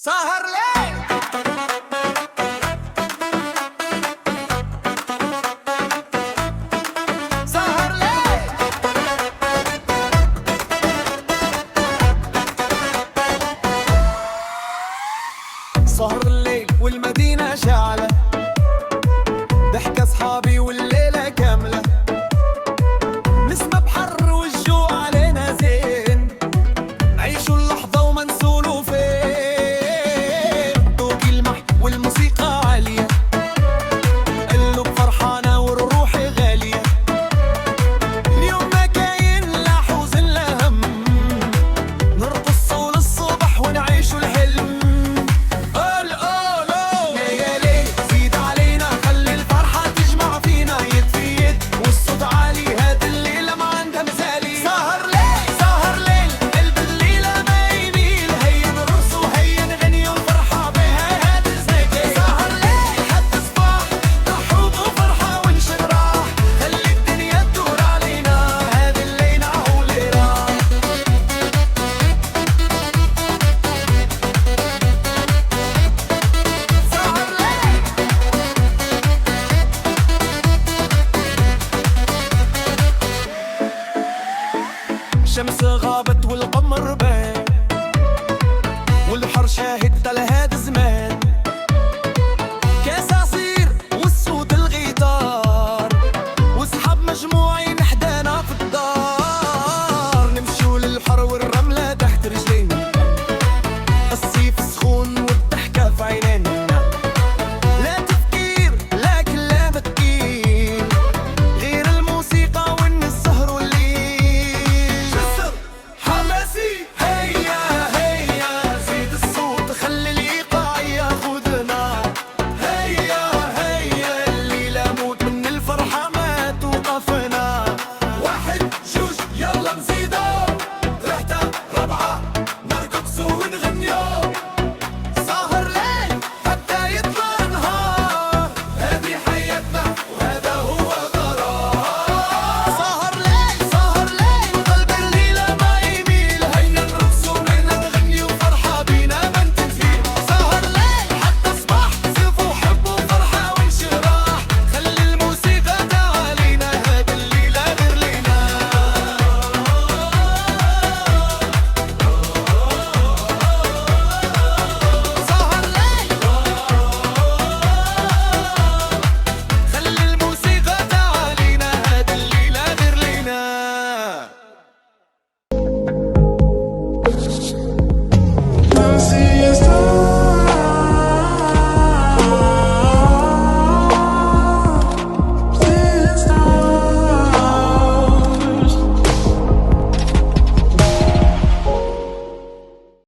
سهر ليه سهر ليه سهر الليل والمدينة شعلة، ضحك أصحابي والليلة كاملة، نسمة بحر والجوع علينا زين، عيشوا اللحظة وما نسولوا فين، ذوق المح والموسيقى عالية، قلب فرحانة والروح غالية، اليوم ما كاين لا حزن لا هم، نرقصوا للصبح ونعيشوا الحلم. الشمس غابت والقمر بان، والبحر شاهد لهذا زمان، كاس عصير والصوت الغيتار، وصحاب مجموعين حدانا في الدار، نمشوا للبحر والرملة تحت رجلينا، الصيف سخون